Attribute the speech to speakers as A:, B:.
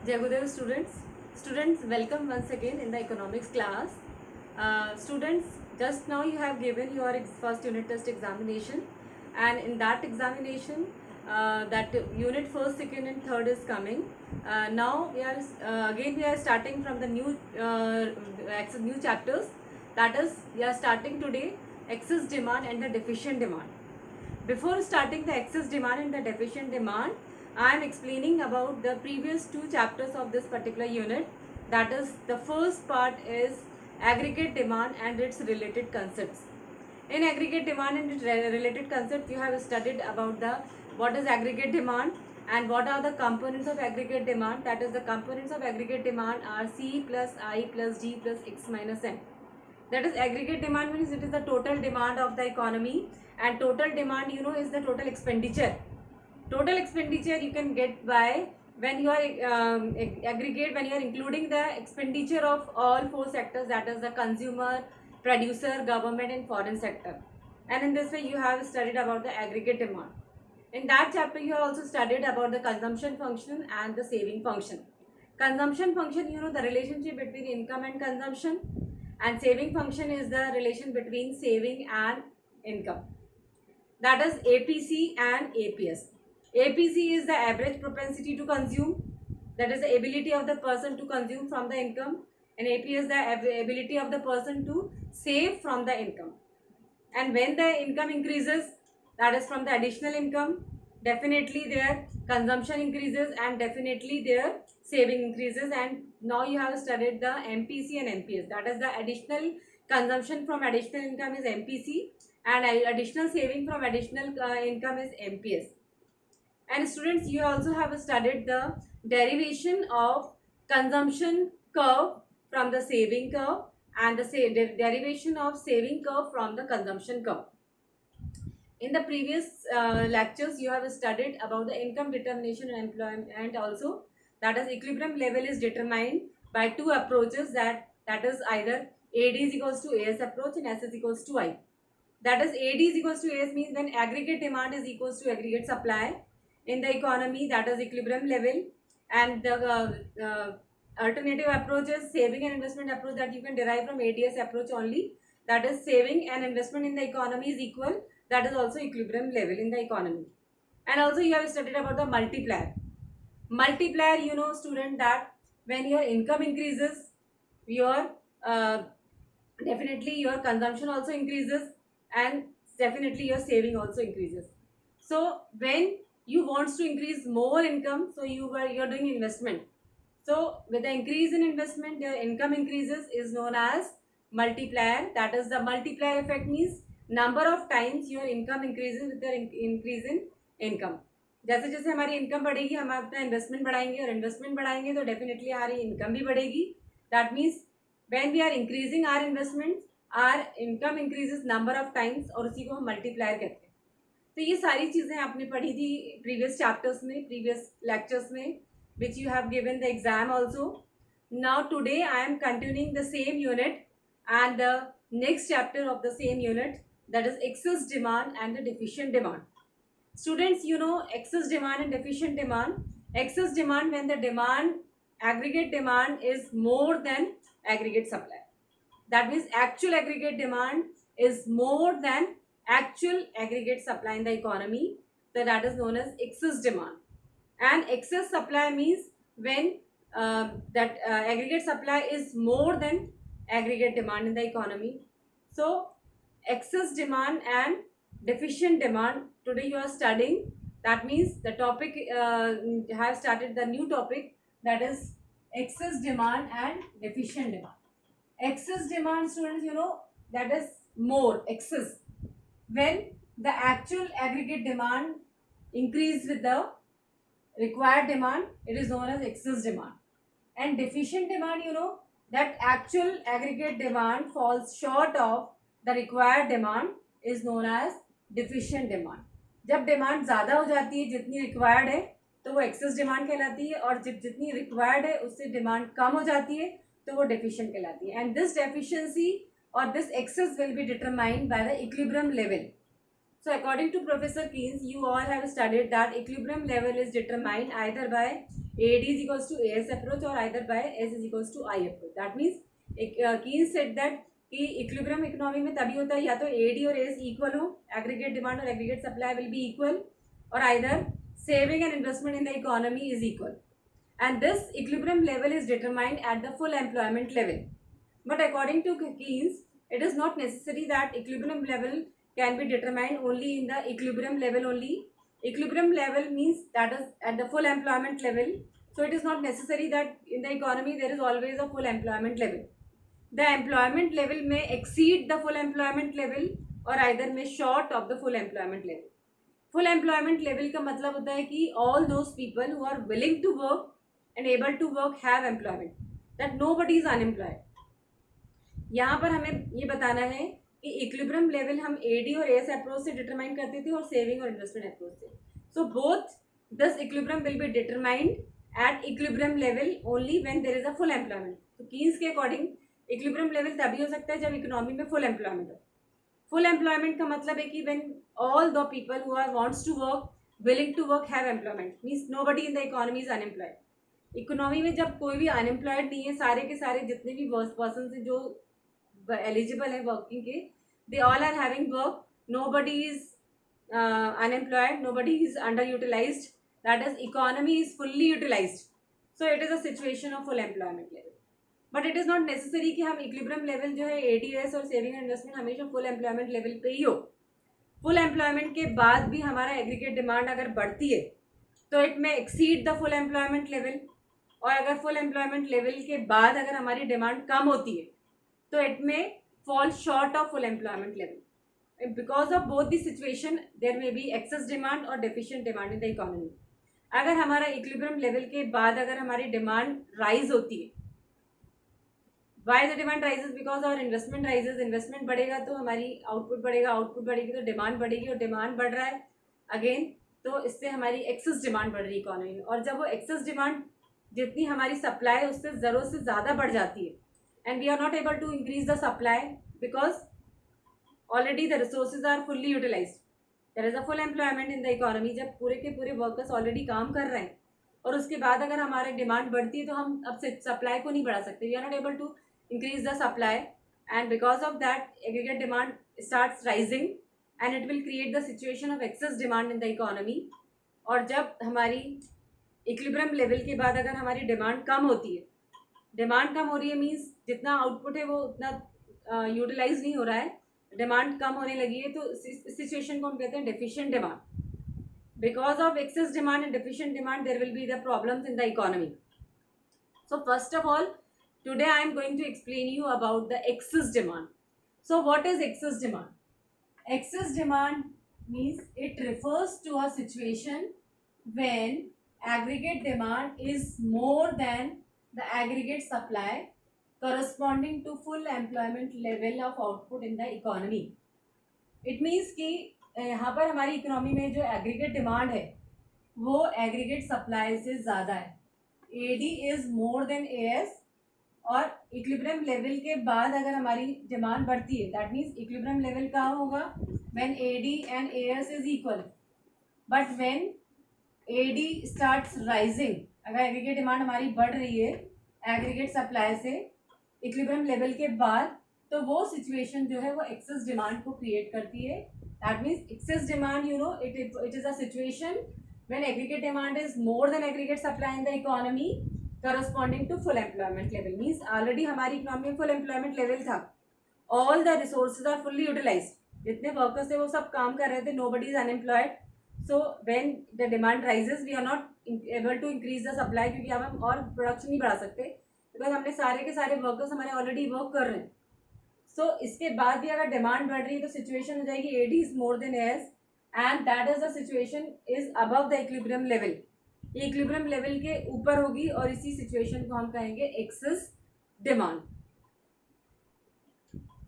A: Jai Gurudev students. Students, welcome once again in the economics class. Students, just now you have given your first unit test examination, and in that examination, that unit first, second, and third is coming. Now we are starting from the new chapters. That is, we are starting today excess demand and the deficient demand. Before starting the excess demand and the deficient demand, I am explaining about the previous two chapters of this particular unit. That is, the first part is aggregate demand and its related concepts. In aggregate demand and its related concepts, you have studied about the what is aggregate demand and what are the components of aggregate demand. That is, the components of aggregate demand are C plus I plus D plus X minus N. That is, aggregate demand means it is the total demand of the economy, and total demand is the total expenditure. Total expenditure you can get by when you are aggregate, when you are including the expenditure of all four sectors, that is the consumer, producer, government and foreign sector. And in this way you have studied about the aggregate demand. In that chapter you have also studied about the consumption function and the saving function. Consumption function, the relationship between income and consumption, and saving function is the relation between saving and income. That is APC and APS. APC is the average propensity to consume, that is the ability of the person to consume from the income, and APS the ability of the person to save from the income. And when the income increases, that is from the additional income, definitely their consumption increases and definitely their saving increases. And now you have studied the MPC and NPS, that is the additional consumption from additional income is MPC, and additional saving from additional income is NPS. And students, you also have studied the derivation of consumption curve from the saving curve, and the derivation of saving curve from the consumption curve. In the previous lectures, you have studied about the income determination and employment also. That is, equilibrium level is determined by two approaches, that is either AD is equals to AS approach and S is equals to I. That is, AD is equals to AS means when aggregate demand is equals to aggregate supply in the economy, that is equilibrium level. And the alternative approach is saving and investment approach, that you can derive from ADS approach only. That is, saving and investment in the economy is equal, that is also equilibrium level in the economy. And also you have studied about the multiplier. Multiplier, student, that when your income increases, your definitely your consumption also increases, and definitely your saving also increases. So when you wants to increase more income, so you're doing investment. So with the increase in investment, your income increases is known as multiplier. That is, the multiplier effect means number of times your income increases with the increase in income. जैसे जैसे हमारी income बढ़ेगी, हम अपना investment बढ़ाएंगे, और investment बढ़ाएंगे तो डेफिनेटली हमारी इनकम भी बढ़ेगी. That means when we are increasing our investments, our income increases number of times, और उसी को हम multiplier कहते हैं. तो ये सारी चीज़ें आपने पढ़ी थी प्रीवियस चैप्टर्स में, प्रीवियस लेक्चर्स में, which you have given the exam also. Now today I am continuing the same unit and the next chapter of the same unit, that is excess demand and the deficient demand. Students, excess demand and deficient demand. Excess demand when the demand, aggregate demand is more than aggregate supply. That means actual aggregate demand is more than actual aggregate supply in the economy. So that is known as excess demand. And excess supply means when that aggregate supply is more than aggregate demand in the economy. So excess demand and deficient demand, today you are studying. That means the topic have started the new topic, that is excess demand and deficient demand. Excess demand, students, that is more excess when the actual aggregate demand increase with the required demand, it is known as excess demand. And deficient demand, that actual aggregate demand falls short of the required demand, is known as deficient demand. जब demand ज़्यादा हो जाती है जितनी required है तो वो excess demand कहलाती है, और जब जितनी रिक्वायर्ड है उससे डिमांड कम हो जाती है तो वो डेफिशिएंट कहलाती है. And this deficiency or this excess will be determined by the equilibrium level. So according to Professor Keynes, you all have studied that equilibrium level is determined either by AD is equals to AS approach or either by S is equals to I approach. That means Keynes said that कि equilibrium economy में तभी होता है या तो AD और AS equal हो, aggregate demand और aggregate supply will be equal, और either saving and investment in the economy is equal, and this equilibrium level is determined at the full employment level. But according to Keynes, it is not necessary that equilibrium level can be determined only in the equilibrium level only. Equilibrium level means that is at the full employment level. So it is not necessary that in the economy there is always a full employment level. The employment level may exceed the full employment level or either may short of the full employment level. Full employment level का मतलब होता है कि all those people who are willing to work and able to work have employment, that nobody is unemployed. यहाँ पर हमें ये बताना है कि इक्विलिब्रियम लेवल हम AD और AS अप्रोच से डिटरमाइन करते थे और सेविंग और इन्वेस्टमेंट अप्रोच से. So both this equilibrium will be determined at equilibrium level only when there is a full employment. तो कीन्स के अकॉर्डिंग इक्विलिब्रियम लेवल तभी हो सकता है जब इकोनॉमी में फुल एम्प्लॉयमेंट हो. फुल एम्प्लॉयमेंट का मतलब है कि when all the people who are wants to work, willing to work, have employment, means nobody in the economy is unemployed. Economy में जब कोई भी अनएम्प्लॉयड नहीं है, सारे के सारे जितने भी पर्सन हैं जो एलिजिबल है वर्किंग के, they all are having work, nobody is unemployed, nobody is under utilised, that is economy is fully utilised. So it is a situation of full employment level. But it is not necessary कि हम equilibrium level जो है ADS और saving and investment हमेशा full employment level पे ही हो. Full employment के बाद भी हमारा एग्रीगेट डिमांड अगर बढ़ती है तो इट में exceed the full employment level, और अगर फुल एम्प्लॉयमेंट लेवल के बाद अगर हमारी डिमांड कम होती है तो it may fall short of full employment level. Because of both the situation there may be excess demand और deficient demand in the economy. अगर हमारा इक्विलिब्रियम लेवल के बाद अगर हमारी डिमांड राइज होती है, why the demand rises, because और इन्वेस्टमेंट राइजेस, इन्वेस्टमेंट बढ़ेगा तो हमारी आउटपुट बढ़ेगा, आउटपुट बढ़ेगी तो डिमांड बढ़ेगी, और डिमांड बढ़ रहा है अगेन तो इससे हमारी एक्सेस डिमांड बढ़ रही है इकोनॉमी में. और जब वो एक्सेस डिमांड जितनी हमारी सप्लाई है उससे ज़रूरत से ज़्यादा बढ़ जाती है, and we are not able to increase the supply because already the resources are fully utilised. There is a full employment in the economy. जब पूरे के पूरे वर्कर्स ऑलरेडी काम कर रहे हैं और उसके बाद अगर हमारी डिमांड बढ़ती है तो हम अब सप्लाई को नहीं बढ़ा सकते. We are not able to increase the supply, and because of that aggregate demand starts rising and it will create the situation of excess demand in the economy. और जब हमारी इक्विलिब्रियम लेवल के बाद अगर हमारी डिमांड कम होती है, demand कम हो रही है मीन्स जितना आउटपुट है वो उतना यूटिलाइज नहीं हो रहा है, डिमांड कम होने लगी है, तो इस सिचुएशन को हम कहते हैं deficient demand. Because of excess demand and deficient demand there will be the problems in the economy. So first of all today I am going to explain you about the excess demand. So what is excess demand? Excess demand means it refers to a situation when aggregate demand is more than the aggregate supply corresponding to full employment level of output in the economy. It means कि यहाँ पर हमारी economy में जो aggregate demand है वो aggregate supply से ज़्यादा है. AD is more than AS, और इक्विलिब्रियम लेवल के बाद अगर हमारी डिमांड बढ़ती है दैट मीन्स इक्विलिब्रियम लेवल कहाँ होगा, when AD and AS is equal. But when AD starts rising, अगर एग्रीगेट डिमांड हमारी बढ़ रही है एग्रीगेट सप्लाई से इक्विलिब्रियम लेवल के बाद, तो वो सिचुएशन जो है वो एक्सेस डिमांड को क्रिएट करती है. That means excess demand, you know, it is a situation when aggregate demand is more than aggregate supply in the economy corresponding to full employment level. Means already हमारी economy में full employment level था, all the resources are fully utilized, जितने workers थे वो सब काम कर रहे थे, nobody is unemployed. So when the demand rises we are not able to increase the supply, क्योंकि अब हम और प्रोडक्शन नहीं बढ़ा सकते बिकॉज हमने सारे के सारे वर्कर्स हमारे ऑलरेडी वर्क कर रहे हैं. सो इसके बाद भी अगर डिमांड बढ़ रही है तो सिचुएशन हो जाएगी AD is more than AS and that is the situation is above the equilibrium level. ये इक्विलिब्रियम लेवल के ऊपर होगी और इसी सिचुएशन को हम कहेंगे एक्सेस डिमांड.